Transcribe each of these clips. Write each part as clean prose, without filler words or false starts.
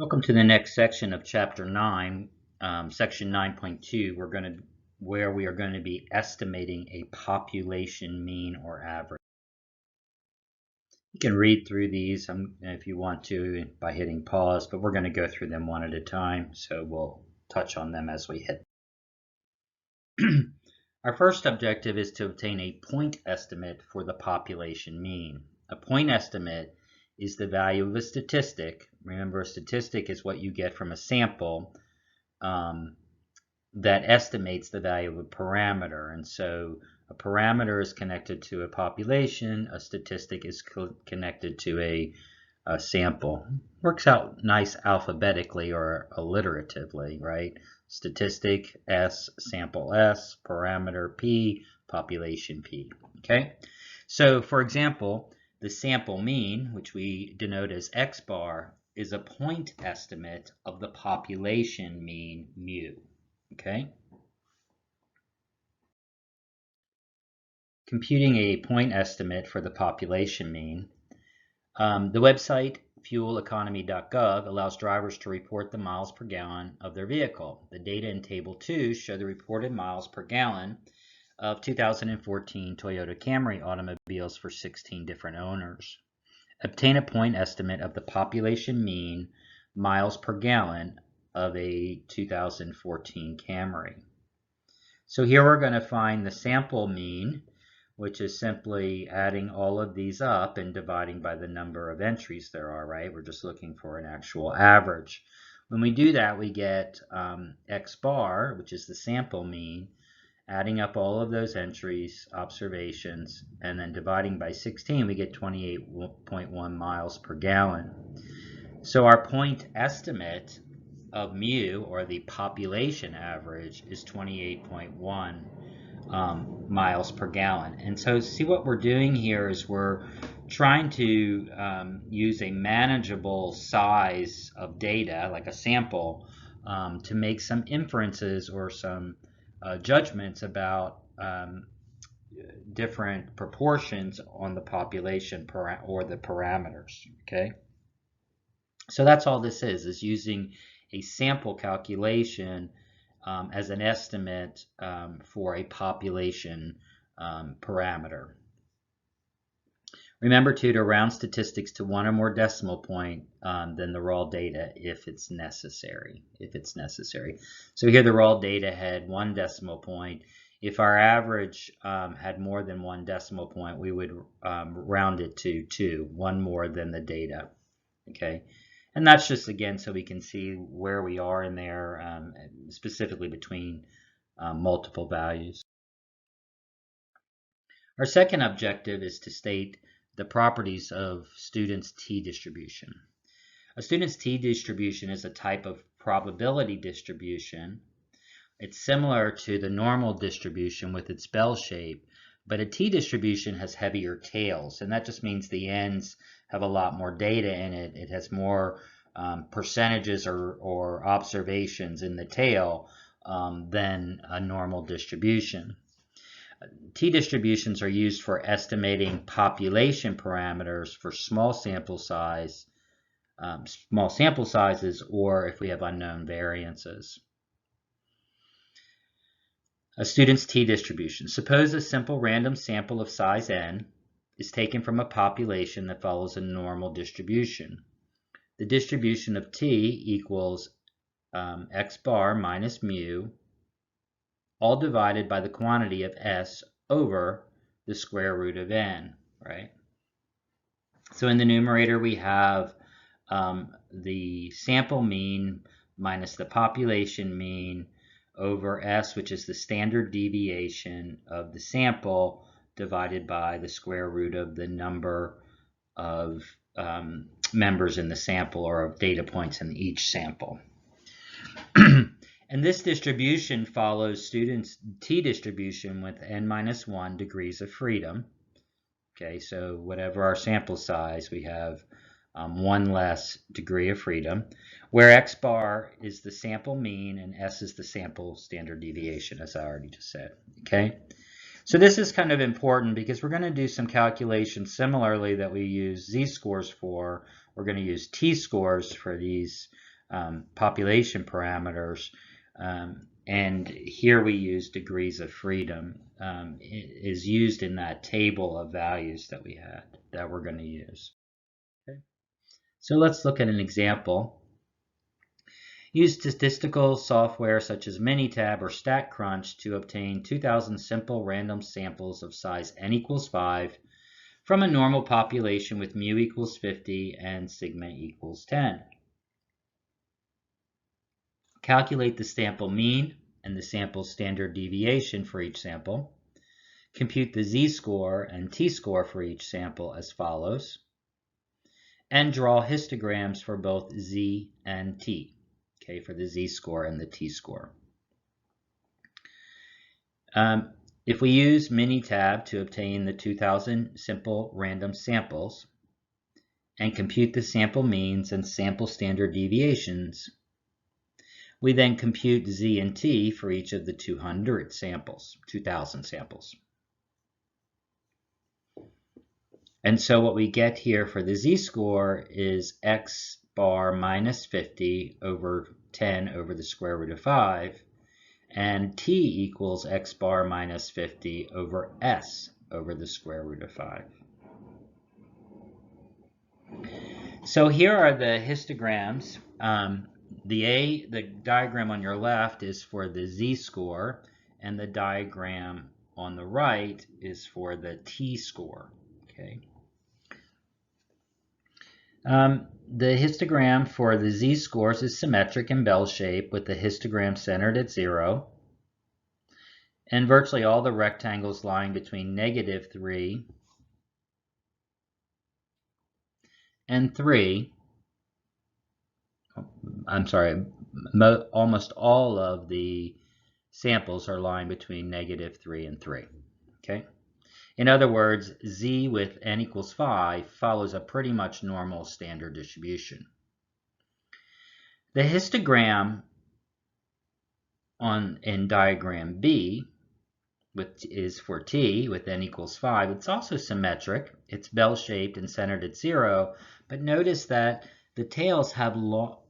Welcome to the next section of Chapter 9, Section 9.2, where we are going to be estimating a population mean or average. You can read through these if you want to by hitting pause, but we're going to go through them one at a time, so we'll touch on them as we hit. Our first objective is to obtain a point estimate for the population mean. A point estimate is the value of a statistic. Remember, a statistic is what you get from a sample that estimates the value of a parameter. And so a parameter is connected to a population, a statistic is connected to a sample. Works out nice alphabetically or alliteratively, right? Statistic S, sample S, parameter P, population P. Okay? So for example, the sample mean, which we denote as X bar, is a point estimate of the population mean mu. Okay? Computing a point estimate for the population mean. The website fueleconomy.gov allows drivers to report the miles per gallon of their vehicle. The data in Table 2 show the reported miles per gallon of 2014 Toyota Camry automobiles for 16 different owners. Obtain a point estimate of the population mean miles per gallon of a 2014 Camry. So here we're going to find the sample mean, which is simply adding all of these up and dividing by the number of entries there are, right? We're just looking for an actual average. When we do that, we get X bar, which is the sample mean, adding up all of those entries, observations, and then dividing by 16, we get 28.1 miles per gallon. So our point estimate of mu, or the population average, is 28.1 miles per gallon. And so see what we're doing here is we're trying to use a manageable size of data, like a sample, to make some inferences or some judgments about different proportions on the population or the parameters. Okay, so that's all this is using a sample calculation as an estimate for a population parameter. Remember to round statistics to one or more decimal point than the raw data if it's necessary. So here the raw data had 1 decimal point. If our average had more than 1 decimal point, we would round it to 2, 1 more than the data. Okay, and that's just again so we can see where we are in there, specifically between multiple values. Our second objective is to state the properties of student's t-distribution. A student's t-distribution is a type of probability distribution. It's similar to the normal distribution with its bell shape, but a t-distribution has heavier tails, and that just means the ends have a lot more data in it. It has more percentages or observations in the tail than a normal distribution. T-distributions are used for estimating population parameters for small sample sizes, or if we have unknown variances. A student's t-distribution. Suppose a simple random sample of size n is taken from a population that follows a normal distribution. The distribution of t equals x bar minus mu, all divided by the quantity of s over the square root of n, right? So in the numerator we have the sample mean minus the population mean over s, which is the standard deviation of the sample, divided by the square root of the number of members in the sample, or of data points in each sample. And this distribution follows students' t-distribution with n-1 degrees of freedom. Okay, so whatever our sample size, we have 1 less degree of freedom, where x bar is the sample mean and s is the sample standard deviation, as I already just said. Okay, so this is kind of important because we're going to do some calculations similarly that we use z-scores for. We're going to use t-scores for these population parameters. And here we use degrees of freedom. It is used in that table of values that we had that we're going to use. Okay. So let's look at an example. Use statistical software such as Minitab or StatCrunch to obtain 2,000 simple random samples of size n equals 5 from a normal population with mu equals 50 and sigma equals 10. Calculate the sample mean and the sample standard deviation for each sample. Compute the z-score and t-score for each sample as follows. And draw histograms for both z and t, okay, for the z-score and the t-score. If we use Minitab to obtain the 2,000 simple random samples and compute the sample means and sample standard deviations, we then compute z and t for each of the 200 samples, 2,000 samples. And so what we get here for the z-score is x bar minus 50 over 10 over the square root of 5, and t equals x bar minus 50 over s over the square root of 5. So here are the histograms. The diagram on your left is for the z-score, and the diagram on the right is for the t-score. Okay. The histogram for the z-scores is symmetric and bell-shaped with the histogram centered at 0, and virtually all the rectangles lying between -3 and 3. I'm sorry, almost all of the samples are lying between -3 and 3. Okay. In other words, z with n equals 5 follows a pretty much normal standard distribution. The histogram in diagram B is for t with n equals 5. It's also symmetric. It's bell-shaped and centered at 0. But notice that the tails have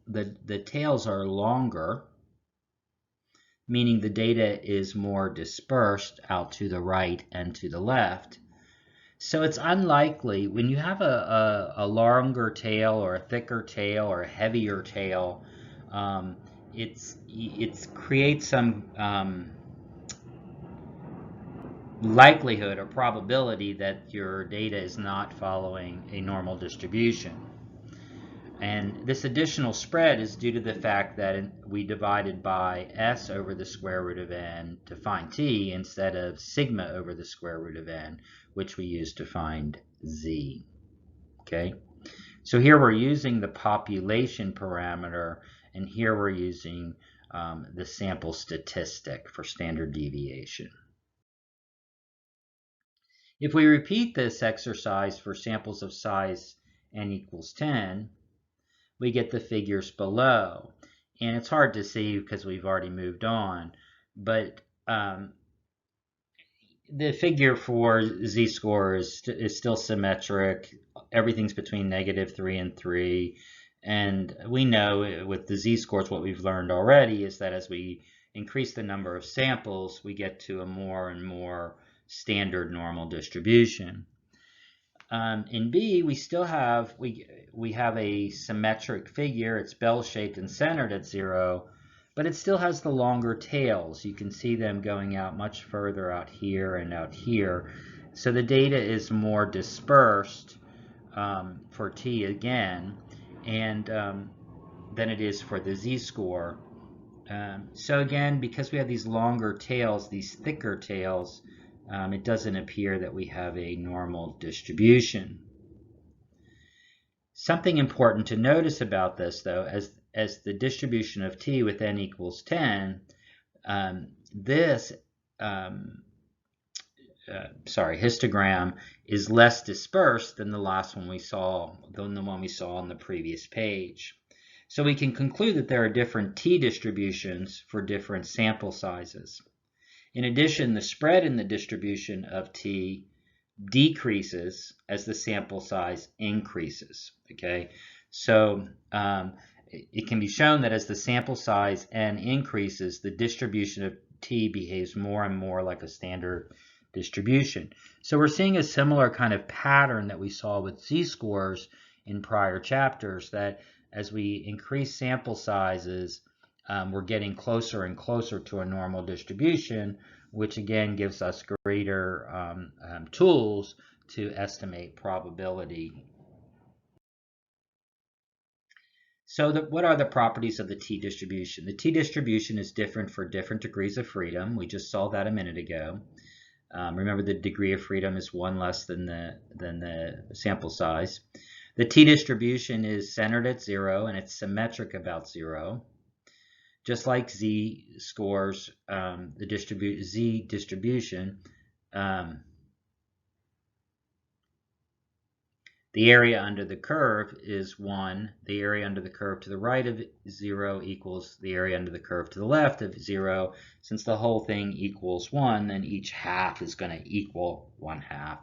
the tails are longer, meaning the data is more dispersed out to the right and to the left. So it's unlikely when you have a longer tail or a thicker tail or a heavier tail, it creates some likelihood or probability that your data is not following a normal distribution. And this additional spread is due to the fact that we divided by s over the square root of n to find t instead of sigma over the square root of n, which we use to find z. Okay, so here we're using the population parameter, and here we're using the sample statistic for standard deviation. If we repeat this exercise for samples of size n equals 10, we get the figures below. And it's hard to see because we've already moved on, but the figure for z-score is still symmetric. Everything's between -3 and 3. And we know with the z-scores what we've learned already is that as we increase the number of samples, we get to a more and more standard normal distribution. In B, we still have we have a symmetric figure. It's bell-shaped and centered at 0, but it still has the longer tails. You can see them going out much further out here and out here. So the data is more dispersed for T again, and than it is for the z-score. So again, because we have these longer tails, these thicker tails, it doesn't appear that we have a normal distribution. Something important to notice about this, though, as the distribution of t with n equals 10, this histogram is less dispersed than the last one we saw, than the one we saw on the previous page. So we can conclude that there are different t distributions for different sample sizes. In addition, the spread in the distribution of t decreases as the sample size increases. Okay, so it can be shown that as the sample size n increases, the distribution of t behaves more and more like a standard distribution. So we're seeing a similar kind of pattern that we saw with z-scores in prior chapters, that as we increase sample sizes, we're getting closer and closer to a normal distribution, which again gives us greater tools to estimate probability. So what are the properties of the t-distribution? The t-distribution is different for different degrees of freedom. We just saw that a minute ago. Remember, the degree of freedom is one less than the sample size. The t-distribution is centered at 0 and it's symmetric about 0. Just like z-scores, the z-distribution, the area under the curve is 1. The area under the curve to the right of 0 equals the area under the curve to the left of 0. Since the whole thing equals 1, then each half is going to equal 1/2.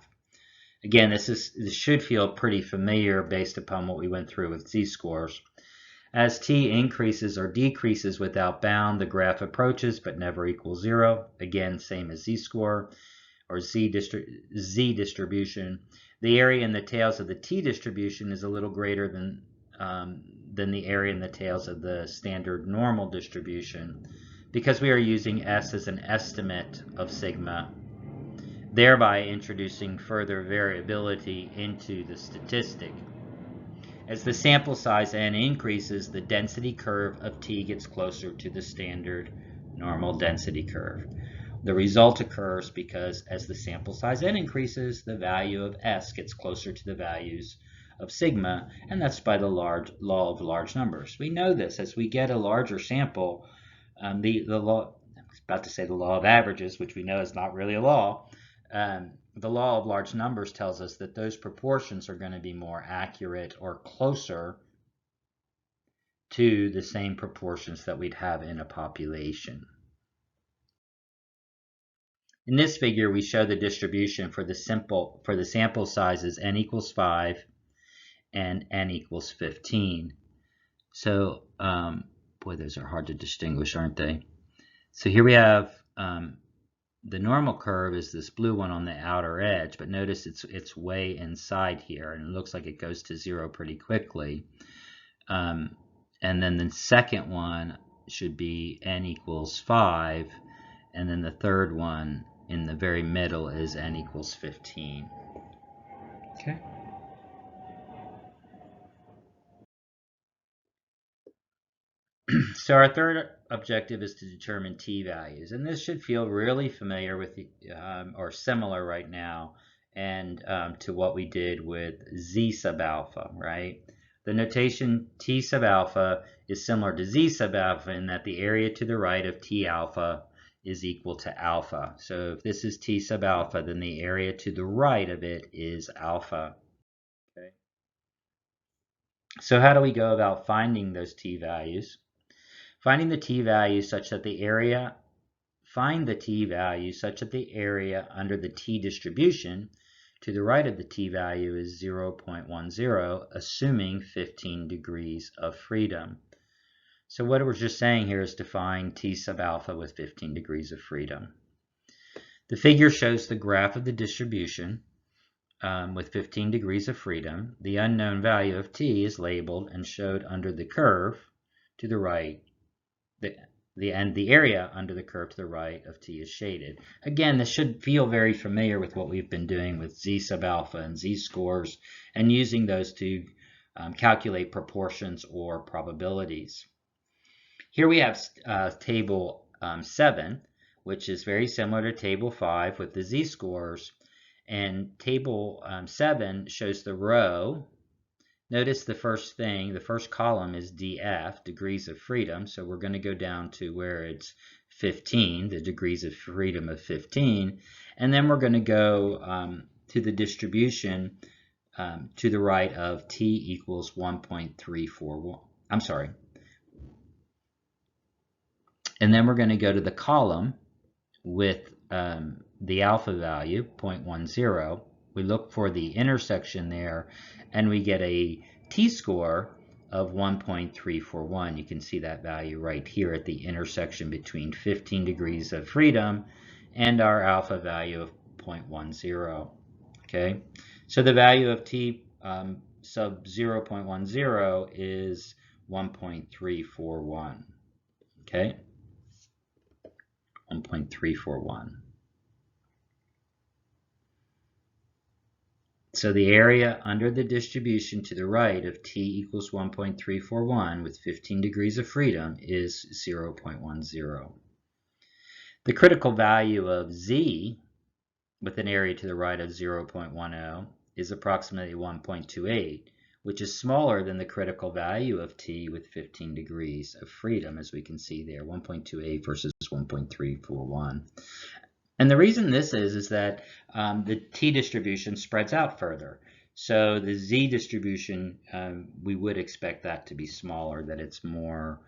Again, this should feel pretty familiar based upon what we went through with z-scores. As t increases or decreases without bound, the graph approaches but never equals 0. Again, same as z-score or z-distribution. The area in the tails of the t-distribution is a little greater than the area in the tails of the standard normal distribution, because we are using s as an estimate of sigma, thereby introducing further variability into the statistic. As the sample size n increases, the density curve of t gets closer to the standard normal density curve. The result occurs because as the sample size n increases, the value of s gets closer to the values of sigma, and that's by the law of large numbers. We know this. As we get a larger sample, the law, I was about to say the law of averages, which we know is not really a law, the law of large numbers tells us that those proportions are going to be more accurate or closer to the same proportions that we'd have in a population. In this figure, we show the distribution for the sample sizes n equals 5 and n equals 15. So, boy, those are hard to distinguish, aren't they? So here we have the normal curve is this blue one on the outer edge, but notice it's way inside here, and it looks like it goes to 0 pretty quickly. And then the second one should be n equals 5, and then the third one in the very middle is n equals 15. Okay. So our third objective is to determine t-values, and this should feel really familiar with or similar right now, and to what we did with z sub alpha, right? The notation t sub alpha is similar to z sub alpha in that the area to the right of t alpha is equal to alpha. So if this is t sub alpha, then the area to the right of it is alpha. Okay. So how do we go about finding those t-values? Finding the t-value such that the area, find the t-value such that the area under the t-distribution to the right of the t-value is 0.10, assuming 15 degrees of freedom. So what we're just saying here is to find t sub alpha with 15 degrees of freedom. The figure shows the graph of the distribution with 15 degrees of freedom. The unknown value of t is labeled and showed under the curve to the right. The area under the curve to the right of t is shaded. Again, this should feel very familiar with what we've been doing with z sub alpha and z-scores, and using those to calculate proportions or probabilities. Here we have table 7, which is very similar to table 5 with the z-scores, and table 7 shows the row. Notice the first column is df, degrees of freedom, so we're going to go down to where it's 15, the degrees of freedom of 15, and then we're going to go to the distribution to the right of t equals 1.341. I'm sorry. And then we're going to go to the column with the alpha value, 0.10. We look for the intersection there, and we get a t-score of 1.341. You can see that value right here at the intersection between 15 degrees of freedom and our alpha value of 0.10. Okay, so the value of t sub 0.10 is 1.341. Okay, 1.341. So the area under the distribution to the right of t equals 1.341 with 15 degrees of freedom is 0.10. The critical value of z with an area to the right of 0.10 is approximately 1.28, which is smaller than the critical value of t with 15 degrees of freedom, as we can see there, 1.28 versus 1.341. And the reason this is that the t distribution spreads out further. So the z distribution, we would expect that to be smaller, that it's more,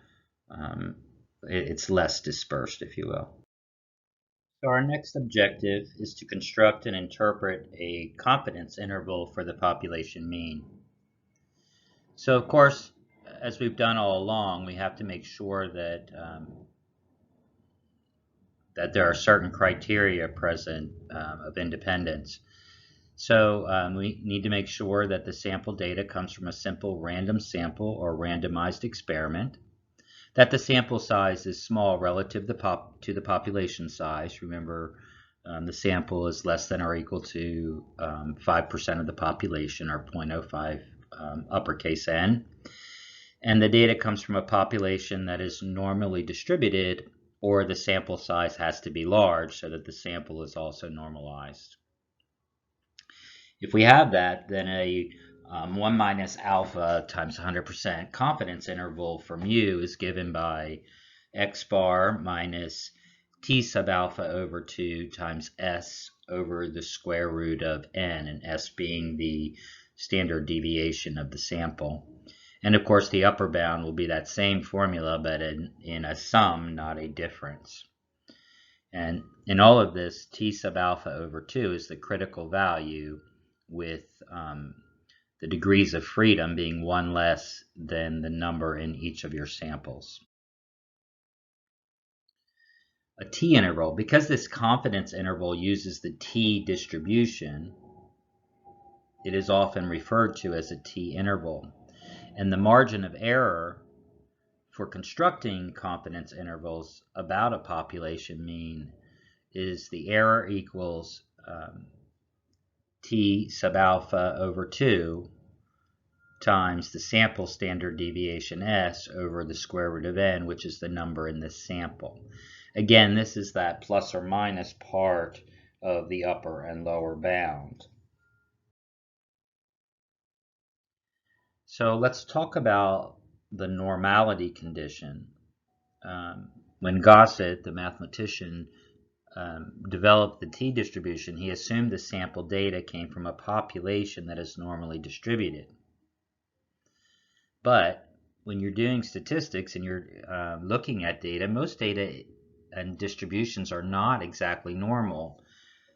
it's less dispersed, if you will. So our next objective is to construct and interpret a confidence interval for the population mean. So of course, as we've done all along, we have to make sure that that there are certain criteria present of independence. So we need to make sure that the sample data comes from a simple random sample or randomized experiment, that the sample size is small relative to the population size. Remember, the sample is less than or equal to 5% of the population, or 0.05 uppercase n. And the data comes from a population that is normally distributed, or the sample size has to be large so that the sample is also normalized. If we have that, then a 1 minus alpha times 100% confidence interval for mu is given by x bar minus t sub alpha over 2 times s over the square root of n, and s being the standard deviation of the sample. And of course, the upper bound will be that same formula, but in a sum, not a difference. And in all of this, t sub alpha over 2 is the critical value, with the degrees of freedom being one less than the number in each of your samples. A t interval, because this confidence interval uses the t distribution, it is often referred to as a t interval. And the margin of error for constructing confidence intervals about a population mean is the error equals t sub alpha over 2 times the sample standard deviation s over the square root of n, which is the number in this sample. Again, this is that plus or minus part of the upper and lower bound. So let's talk about the normality condition. When Gosset, the mathematician, developed the t distribution, he assumed the sample data came from a population that is normally distributed. But when you're doing statistics and you're looking at data, most data and distributions are not exactly normal.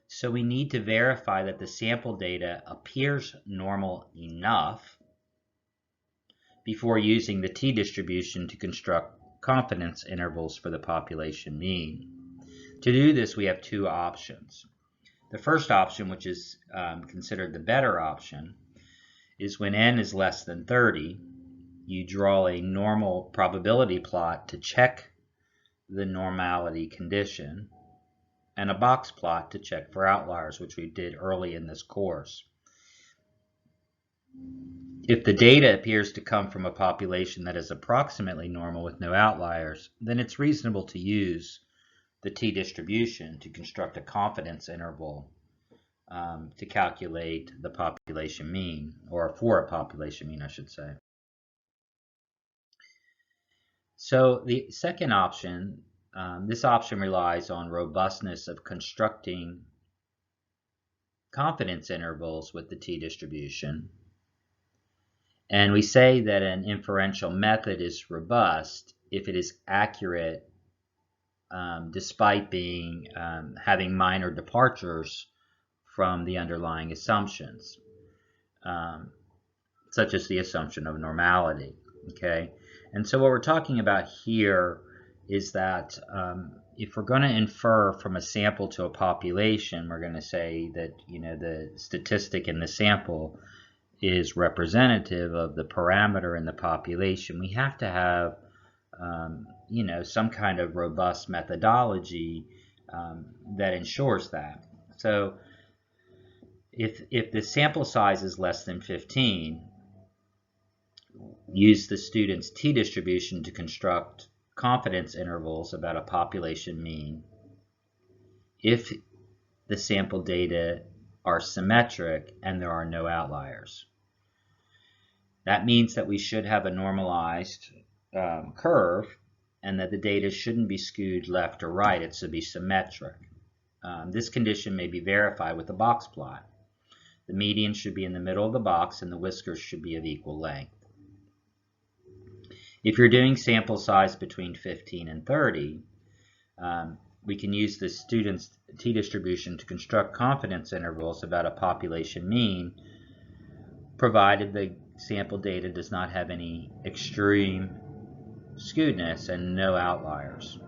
So we need to verify that the sample data appears normal enough before using the t distribution to construct confidence intervals for the population mean. To do this, we have two options. The first option, which is considered the better option, is when n is less than 30, you draw a normal probability plot to check the normality condition, and a box plot to check for outliers, which we did early in this course. If the data appears to come from a population that is approximately normal with no outliers, then it's reasonable to use the t distribution to construct a confidence interval to calculate the population mean, or for a population mean, I should say. So the second option, this option relies on robustness of constructing confidence intervals with the t distribution. And we say that an inferential method is robust if it is accurate despite having minor departures from the underlying assumptions, such as the assumption of normality. Okay, and so what we're talking about here is that if we're going to infer from a sample to a population, we're going to say that the statistic in the sample is representative of the parameter in the population. We have to have some kind of robust methodology that ensures that. So if the sample size is less than 15, use the student's t-distribution to construct confidence intervals about a population mean if the sample data are symmetric and there are no outliers. That means that we should have a normalized curve and that the data shouldn't be skewed left or right. It should be symmetric. This condition may be verified with a box plot. The median should be in the middle of the box and the whiskers should be of equal length. If you're doing sample size between 15 and 30, we can use the student's t-distribution to construct confidence intervals about a population mean, provided the sample data does not have any extreme skewedness and no outliers.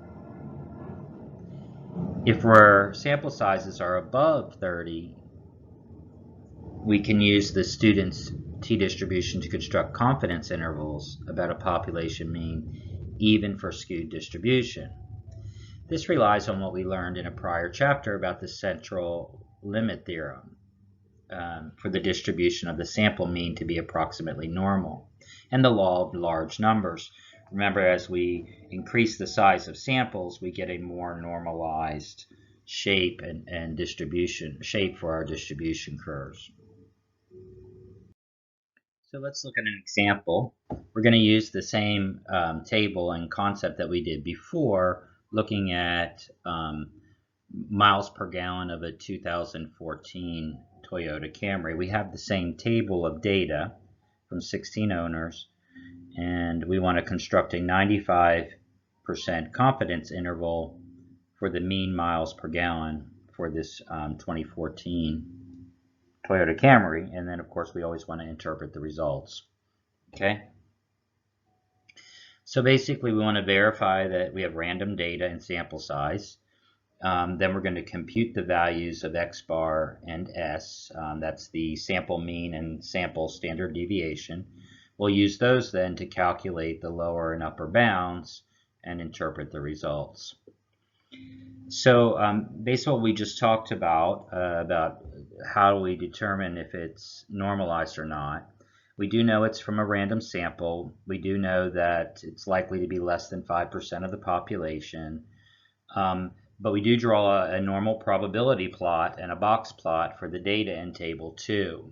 If our sample sizes are above 30, we can use the student's t-distribution to construct confidence intervals about a population mean, even for skewed distribution. This relies on what we learned in a prior chapter about the central limit theorem for the distribution of the sample mean to be approximately normal, and the law of large numbers. Remember, as we increase the size of samples, we get a more normalized shape and distribution shape for our distribution curves. So let's look at an example. We're going to use the same table and concept that we did before, looking at miles per gallon of a 2014 Toyota Camry. We have the same table of data from 16 owners, and we want to construct a 95% confidence interval for the mean miles per gallon for this 2014 Toyota Camry, and then of course we always want to interpret the results. Okay, so basically we want to verify that we have random data and sample size. Then we're going to compute the values of X bar and S. That's the sample mean and sample standard deviation. We'll use those then to calculate the lower and upper bounds and interpret the results. So based on what we just talked about how do we determine if it's normalized or not, we do know it's from a random sample. We do know that it's likely to be less than 5% of the population. But we do draw a normal probability plot and a box plot for the data in Table 2.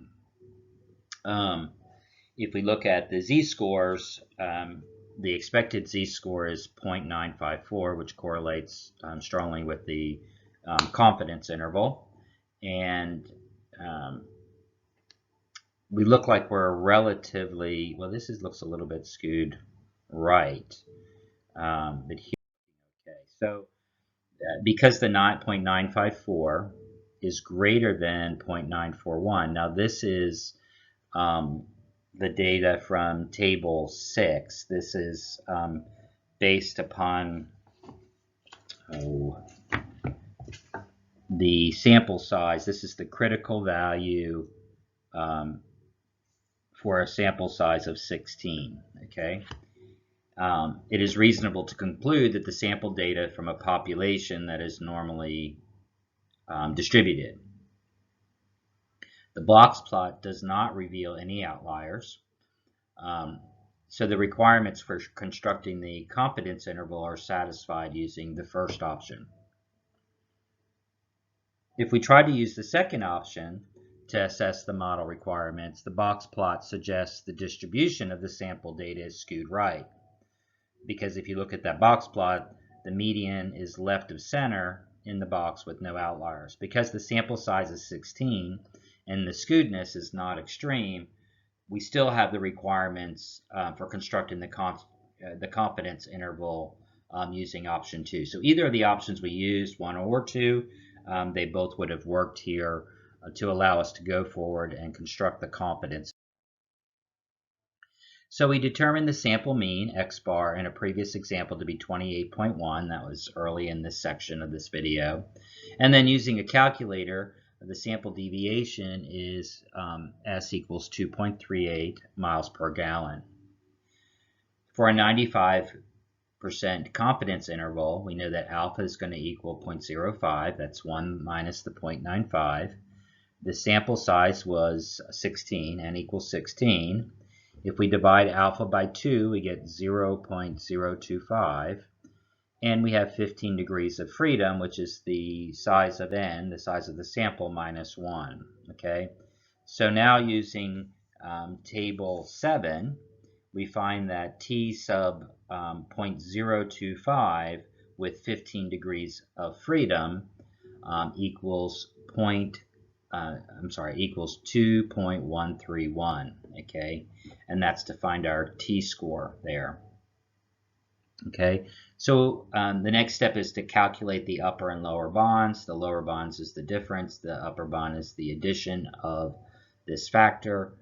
If we look at the z-scores, the expected z-score is 0.954, which correlates strongly with the confidence interval. And we look like we're relatively, well, this looks a little bit skewed right. But here, okay, so because the 0.954 is greater than 0.941, now this is the data from Table 6. This is based upon the sample size. This is the critical value for a sample size of 16. Okay, it is reasonable to conclude that the sample data from a population that is normally distributed. The box plot does not reveal any outliers. So the requirements for constructing the confidence interval are satisfied using the first option. If we try to use the second option to assess the model requirements, the box plot suggests the distribution of the sample data is skewed right. Because if you look at that box plot, the median is left of center in the box with no outliers. Because the sample size is 16 and the skewedness is not extreme, we still have the requirements for constructing the confidence interval using option 2. So either of the options we used, 1 or 2, they both would have worked here to allow us to go forward and construct the confidence. So we determined the sample mean, x bar, in a previous example to be 28.1. That was early in this section of this video. And then using a calculator, the sample deviation is S equals 2.38 miles per gallon. For a 95% confidence interval, we know that alpha is going to equal 0.05. That's 1 minus the 0.95. The sample size was 16, n equals 16. If we divide alpha by 2, we get 0.025. And we have 15 degrees of freedom, which is the size of n, the size of the sample, minus 1. Okay? So now using table 7, we find that t sub 0.025 with 15 degrees of freedom equals equals 2.131, okay? And that's to find our t-score there. Okay, so the next step is to calculate the upper and lower bonds. The lower bonds is the difference, the upper bond is the addition of this factor,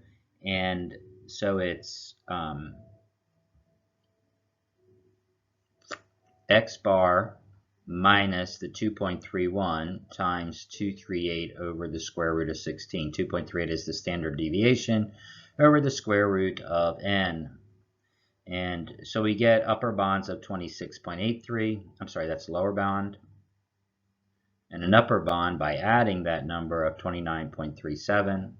and so it's x bar minus the 2.31 times 238 over the square root of 16. 2.38 is the standard deviation over the square root of n. And so we get upper bonds of 26.83. I'm sorry, that's lower bond. And an upper bond by adding that number of 29.37.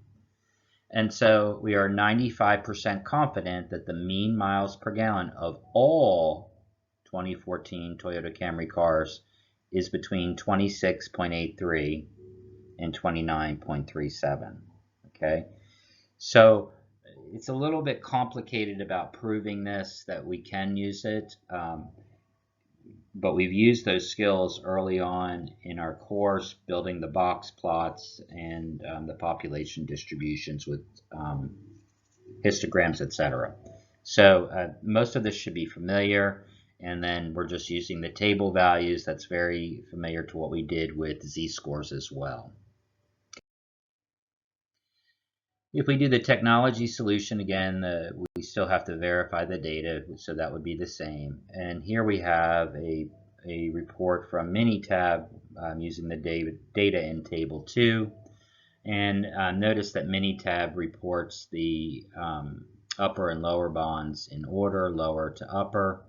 And so we are 95% confident that the mean miles per gallon of all 2014 Toyota Camry cars is between 26.83 and 29.37. Okay, so it's a little bit complicated about proving this, that we can use it, but we've used those skills early on in our course, building the box plots and the population distributions with histograms, etc. So most of this should be familiar. And then we're just using the table values. That's very familiar to what we did with z-scores as well. If we do the technology solution again, we still have to verify the data, so that would be the same. And here we have a report from Minitab using the data in table 2. And notice that Minitab reports the upper and lower bonds in order, lower to upper.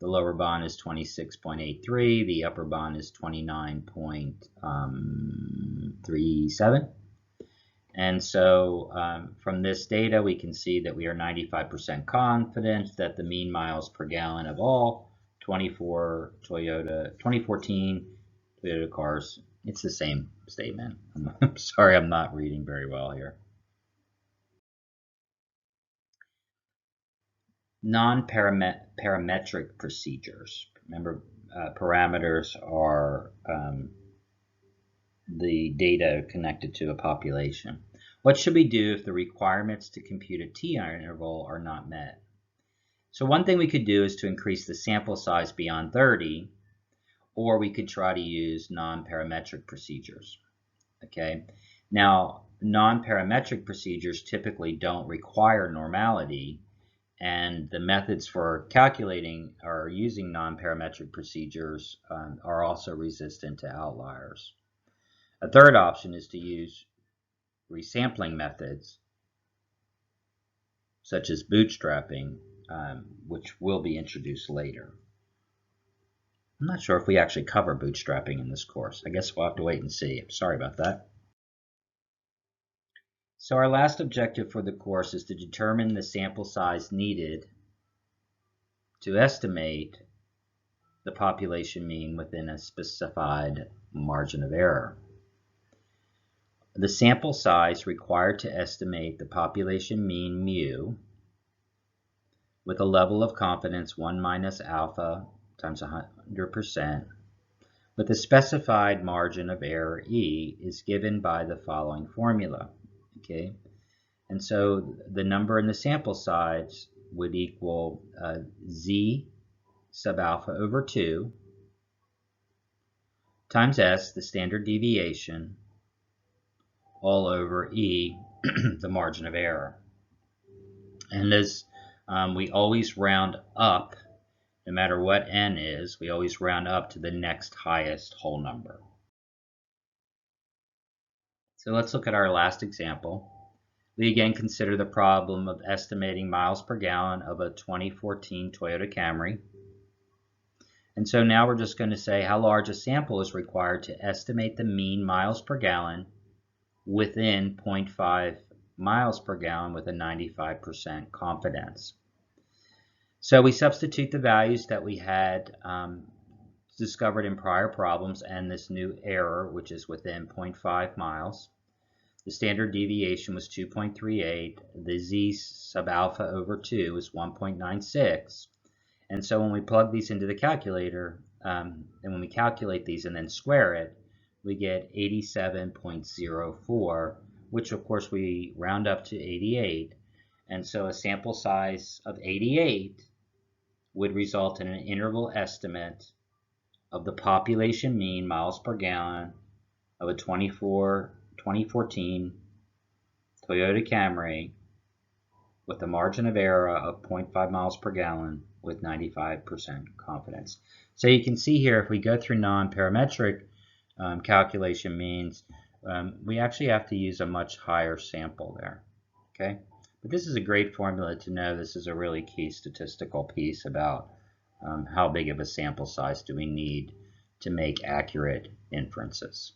The lower bond is 26.83. The upper bond is 29.37. And so from this data, we can see that we are 95% confident that the mean miles per gallon of all 2014 Toyota cars, it's the same statement. I'm sorry, I'm not reading very well here. Non-parametric procedures. Remember, parameters are the data connected to a population. What should we do if the requirements to compute a t-interval are not met? So one thing we could do is to increase the sample size beyond 30, or we could try to use non-parametric procedures. Okay, now non-parametric procedures typically don't require normality, and the methods for calculating or using non-parametric procedures are also resistant to outliers. A third option is to use resampling methods, such as bootstrapping, which will be introduced later. I'm not sure if we actually cover bootstrapping in this course. I guess we'll have to wait and see. Sorry about that. So our last objective for the course is to determine the sample size needed to estimate the population mean within a specified margin of error. The sample size required to estimate the population mean mu with a level of confidence 1 minus alpha times 100% with a specified margin of error E is given by the following formula. Okay, and so the number in the sample size would equal z sub alpha over 2 times s, the standard deviation, all over E, the margin of error. And as we always round up, no matter what n is, we always round up to the next highest whole number. So let's look at our last example. We again consider the problem of estimating miles per gallon of a 2014 Toyota Camry. And so now we're just going to say how large a sample is required to estimate the mean miles per gallon within 0.5 miles per gallon with a 95% confidence. So we substitute the values that we had discovered in prior problems and this new error, which is within 0.5 miles. The standard deviation was 2.38. The z sub alpha over 2 is 1.96. And so when we plug these into the calculator, and when we calculate these and then square it, we get 87.04, which of course we round up to 88. And so a sample size of 88 would result in an interval estimate of the population mean miles per gallon of a 2014 Toyota Camry with a margin of error of 0.5 miles per gallon with 95% confidence. So you can see here, if we go through non-parametric calculation means, we actually have to use a much higher sample there. Okay, but this is a great formula to know. This is a really key statistical piece about how big of a sample size do we need to make accurate inferences.